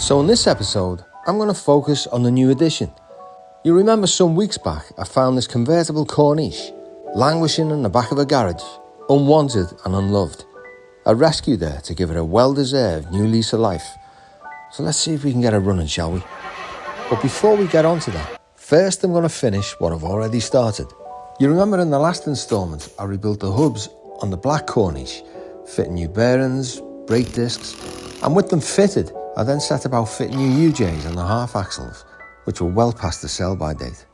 So in this episode, I'm going to focus on the new addition. You remember some weeks back I found this convertible Corniche languishing in the back of a garage, unwanted and unloved. I rescued her to give her a well-deserved new lease of life. So let's see if we can get her running, shall we? But before we get on to that, first I'm going to finish what I've already started. You remember in the last instalment I rebuilt the hubs on the black Corniche, fitting new bearings, brake discs, and with them fitted I then set about fitting new UJs on the half axles, which were well past the sell-by date.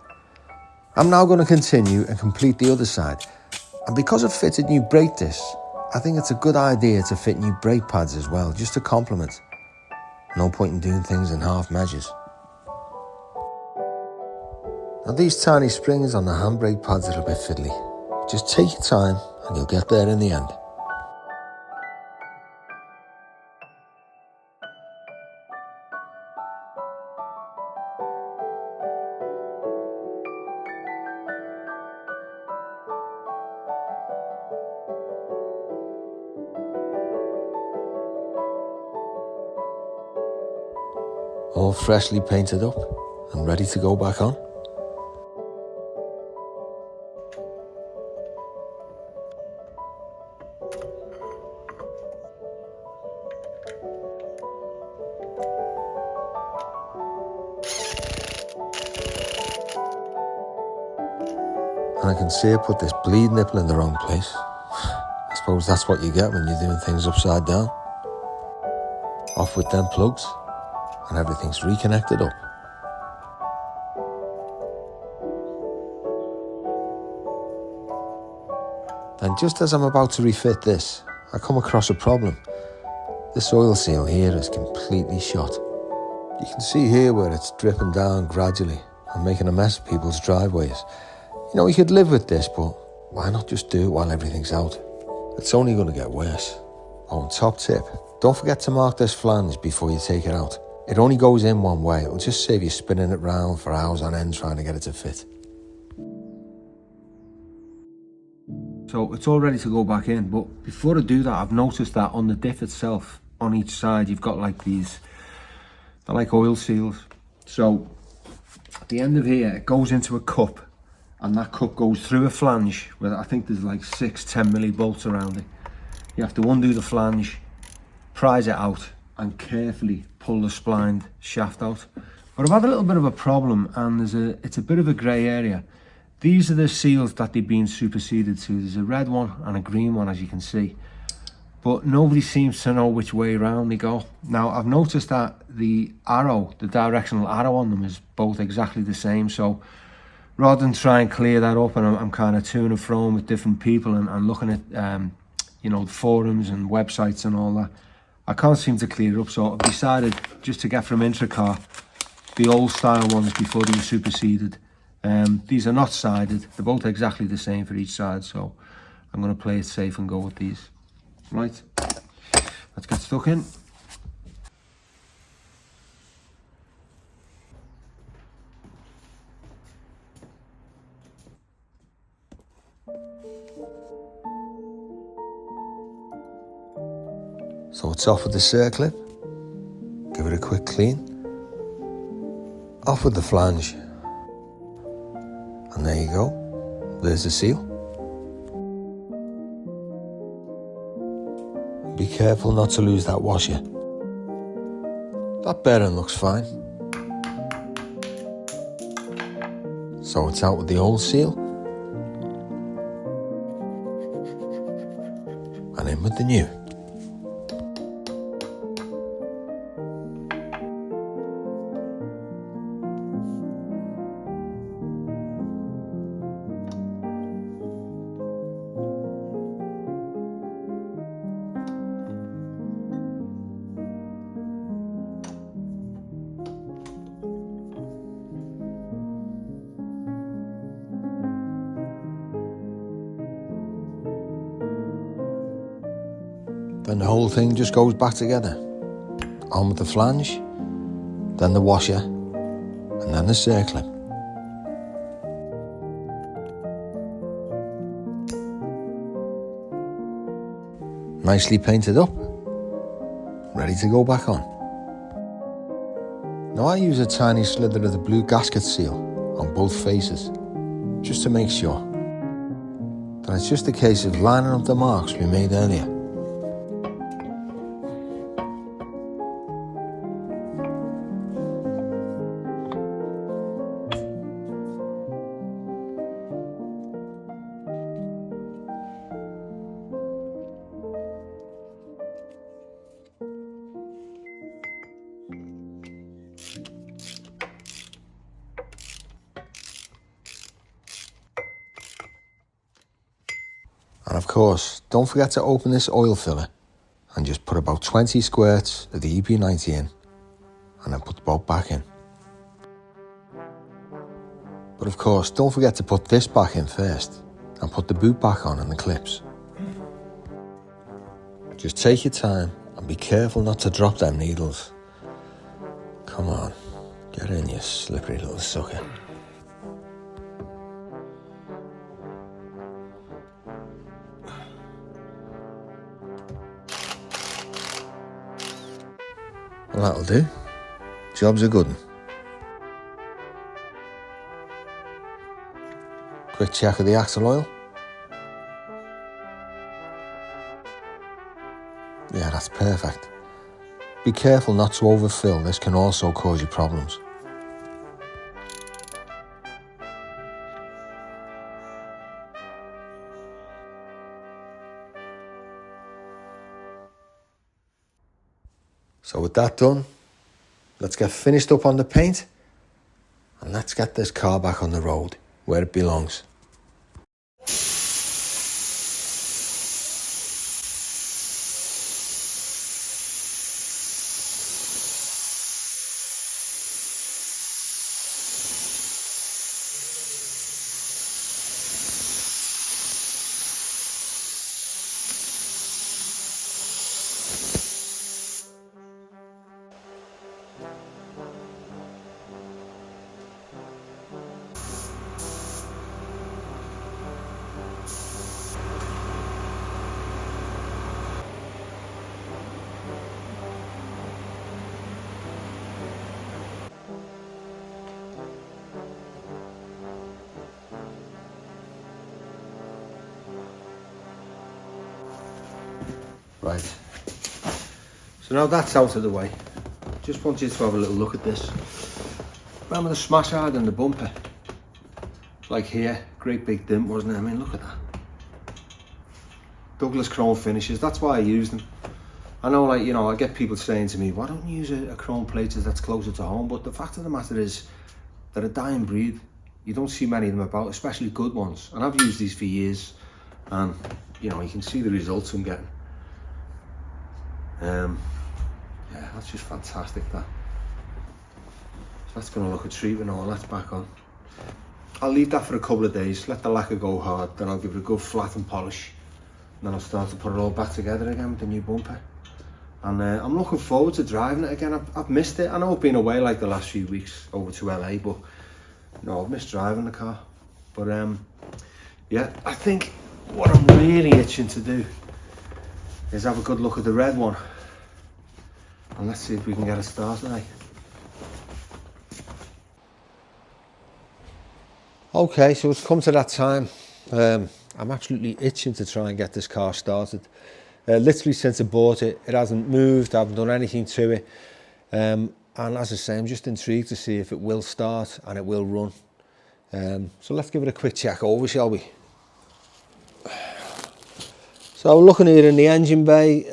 I'm now going to continue and complete the other side, and because I've fitted new brake discs, I think it's a good idea to fit new brake pads as well, just to complement. No point in doing things in half measures. Now these tiny springs on the handbrake pads are a bit fiddly. Just take your time and you'll get there in the end. All freshly painted up and ready to go back on. And I can see I put this bleed nipple in the wrong place. I suppose that's what you get when you're doing things upside down. Off with them plugs, and everything's reconnected up. And just as I'm about to refit this, I come across a problem. This oil seal here is completely shot. You can see here where it's dripping down gradually and making a mess of people's driveways. You know, you could live with this, but why not just do it while everything's out? It's only going to get worse. Oh, and top tip, don't forget to mark this flange before you take it out. It only goes in one way. It'll just save you spinning it round for hours on end trying to get it to fit. So it's all ready to go back in, but before I do that, I've noticed that on the diff itself, on each side, you've got like these, they're like oil seals. So at the end of here, it goes into a cup, and that cup goes through a flange where I think there's like 6-10 milli bolts around it. You have to undo the flange, prise it out, and carefully pull the splined shaft out. But I've had a little bit of a problem, and it's a bit of a grey area. These are the seals that they've been superseded to. There's a red one and a green one, as you can see. But nobody seems to know which way around they go. Now, I've noticed that the arrow, the directional arrow on them is both exactly the same. So rather than try and clear that up, and I'm kind of to and fro with different people and looking at, you know, forums and websites and all that, I can't seem to clear it up. So I've decided just to get from IntroCar the old style ones before they were superseded. These are not sided. They're both exactly the same for each side. So I'm going to play it safe and go with these. Right, let's get stuck in. So it's off with the circlip, give it a quick clean, off with the flange, and there you go, there's the seal. Be careful not to lose that washer. That bearing looks fine. So it's out with the old seal, and in with the new. Then the whole thing just goes back together. On with the flange, then the washer, and then the circlip. Nicely painted up, ready to go back on. Now I use a tiny slither of the blue gasket seal on both faces, just to make sure that it's just a case of lining up the marks we made earlier. And of course, don't forget to open this oil filler and just put about 20 squirts of the EP90 in, and then put the bolt back in. But of course, don't forget to put this back in first and put the boot back on and the clips. Just take your time and be careful not to drop them needles. Come on, get in, you slippery little sucker. Well, that'll do. Job's a good one. Quick check of the axle oil. Yeah, that's perfect. Be careful not to overfill, this can also cause you problems. So with that done, let's get finished up on the paint and let's get this car back on the road where it belongs. Right, so now that's out of the way, just want you to have a little look at this. Remember the smash hard and the bumper? Like here, great big dent, wasn't it? I mean, look at that. Douglas chrome finishes, that's why I use them. I know, like, you know, I get people saying to me, why don't you use a chrome plate that's closer to home? But the fact of the matter is, they're a dying breed. You don't see many of them about, especially good ones. And I've used these for years, and, you know, you can see the results I'm getting. Yeah, that's just fantastic, that. So that's going to look a treat when all that's back on. I'll leave that for a couple of days, let the lacquer go hard, then I'll give it a good flat and polish. And then I'll start to put it all back together again with the new bumper. And I'm looking forward to driving it again. I've missed it. I know I've been away like the last few weeks over to LA, but no, I've missed driving the car. But yeah, I think what I'm really itching to do is have a good look at the red one, and let's see if we can get a start today. Okay, so it's come to that time. I'm absolutely itching to try and get this car started. Literally since I bought it, it hasn't moved, I haven't done anything to it. And as I say, I'm just intrigued to see if it will start and it will run. So let's give it a quick check over, shall we? So looking here in the engine bay,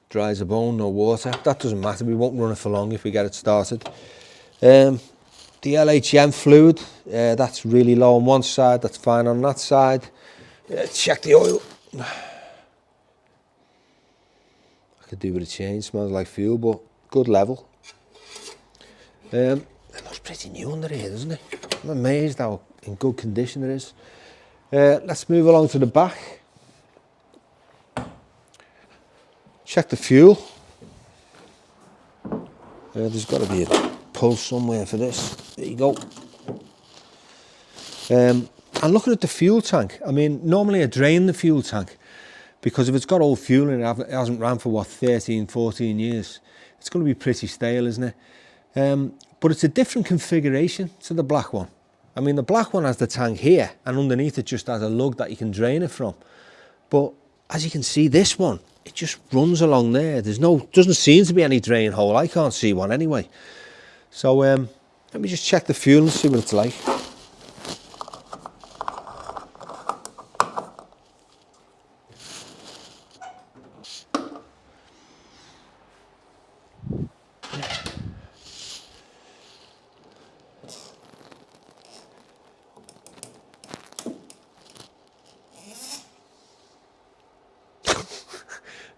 dry as a bone, no water. That doesn't matter, we won't run it for long if we get it started. The LHM fluid, that's really low on one side, that's fine on that side. Check the oil. I could do with a change, smells like fuel, but good level. It looks pretty new under here, doesn't it? I'm amazed how in good condition it is. Let's move along to the back. Check the fuel. There's got to be a pull somewhere for this. There you go. And looking at the fuel tank, I mean, normally I drain the fuel tank because if it's got old fuel in it, it hasn't ran for what, 13, 14 years, it's going to be pretty stale, isn't it? But it's a different configuration to the black one. I mean, the black one has the tank here, and underneath it just has a lug that you can drain it from. But as you can see, this one, it just runs along there. Doesn't seem to be any drain hole. I can't see one anyway. So let me just check the fuel and see what it's like.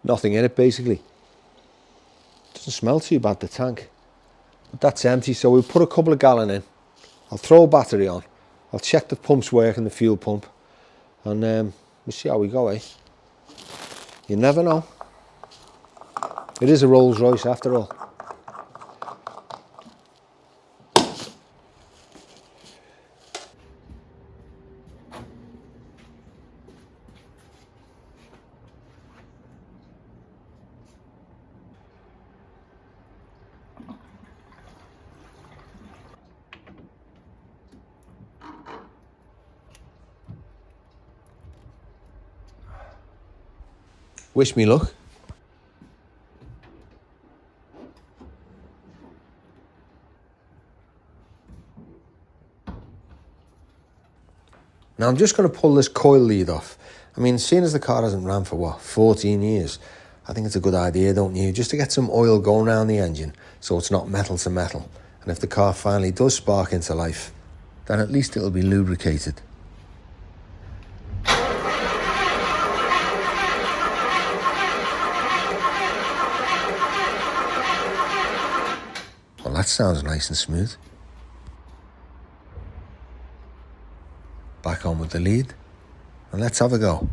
Nothing in it, basically. Doesn't smell too bad, the tank. But that's empty, so we'll put a couple of gallon in. I'll throw a battery on. I'll check the pumps working, the fuel pump. And we'll see how we go, eh? You never know. It is a Rolls-Royce after all. Wish me luck. Now I'm just going to pull this coil lead off. I mean, seeing as the car hasn't ran for what, 14 years, I think it's a good idea, don't you? Just to get some oil going around the engine so it's not metal to metal. And if the car finally does spark into life, then at least it'll be lubricated. Well, that sounds nice and smooth. Back on with the lead, and let's have a go.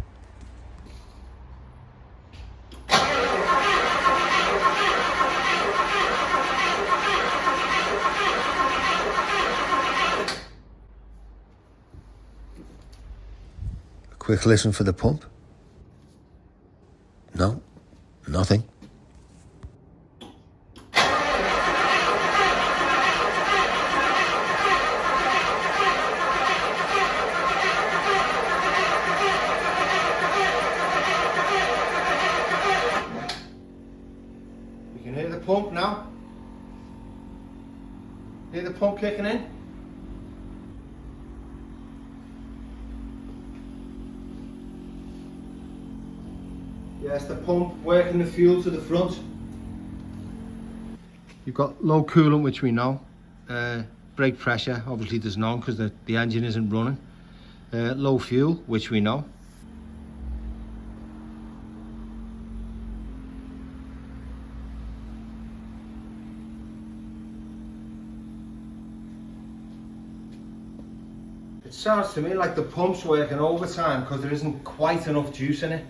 A quick listen for the pump. No, nothing. You can hear the pump now. Hear the pump kicking in? Yes, the pump working the fuel to the front. You've got low coolant, which we know. Brake pressure, obviously there's none because the engine isn't running. Low fuel, which we know. It sounds to me like the pump's working overtime because there isn't quite enough juice in it.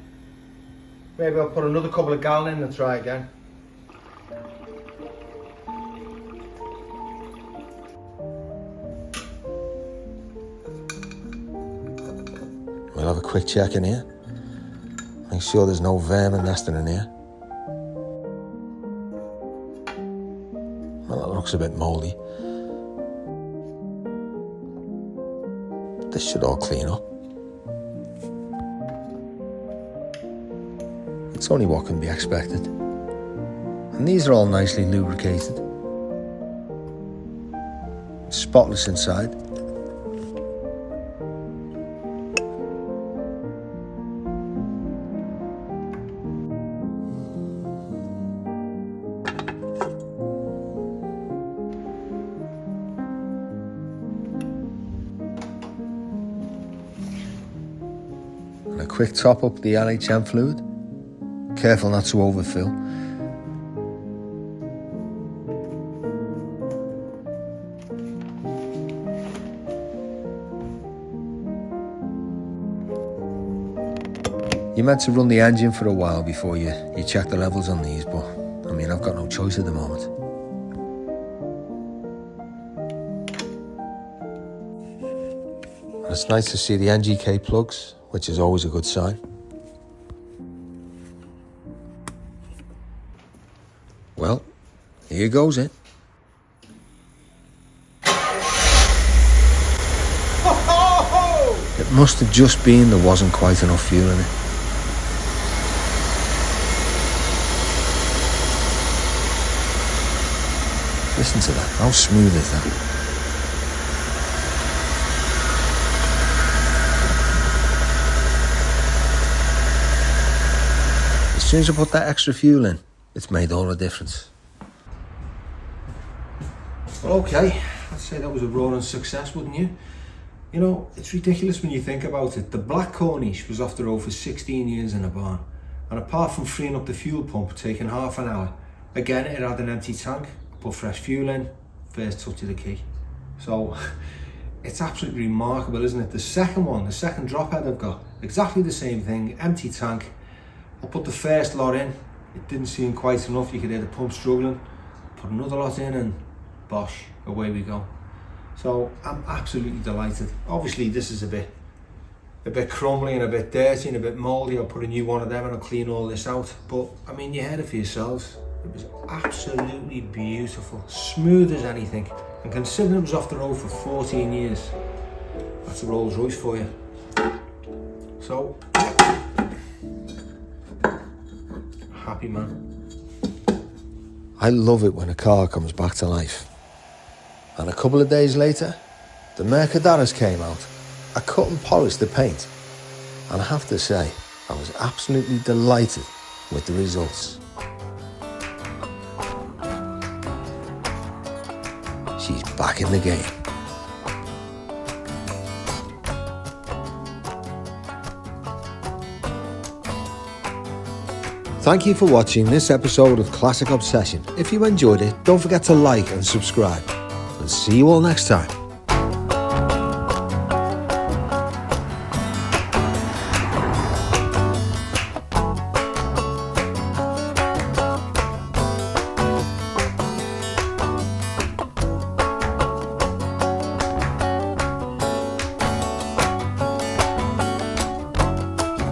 Maybe I'll put another couple of gallon in and try again. We'll have a quick check in here. Make sure there's no vermin nesting in here. Well, that looks a bit mouldy. This should all clean up. It's only what can be expected. And these are all nicely lubricated. Spotless inside. And a quick top up the LHM fluid. Careful not to overfill. You're meant to run the engine for a while before you check the levels on these, but I mean, I've got no choice at the moment. And it's nice to see the NGK plugs, which is always a good sign. Here goes it. It must have just been there wasn't quite enough fuel in it. Listen to that, how smooth is that? As soon as I put that extra fuel in, it's made all the difference. Well, okay, I'd say that was a roaring success, wouldn't you? You know, it's ridiculous when you think about it. The black Corniche was off the road for 16 years in a barn, and apart from freeing up the fuel pump, taking half an hour, again it had an empty tank, put fresh fuel in, first touch of the key. So it's absolutely remarkable, isn't it? The second one, the second drop head I've got, exactly the same thing, empty tank. I put the first lot in, it didn't seem quite enough, you could hear the pump struggling. Put another lot in and bosh, away we go. So I'm absolutely delighted. Obviously this is a bit crumbly and a bit dirty and a bit mouldy. I'll put a new one of them and I'll clean all this out. But I mean, you heard it for yourselves. It was absolutely beautiful, smooth as anything. And considering it was off the road for 14 years, that's a Rolls-Royce for you. So, happy man. I love it when a car comes back to life. And a couple of days later, the Mercaderas came out. I cut and polished the paint. And I have to say, I was absolutely delighted with the results. She's back in the game. Thank you for watching this episode of Classic Obsession. If you enjoyed it, don't forget to like and subscribe. And see you all next time.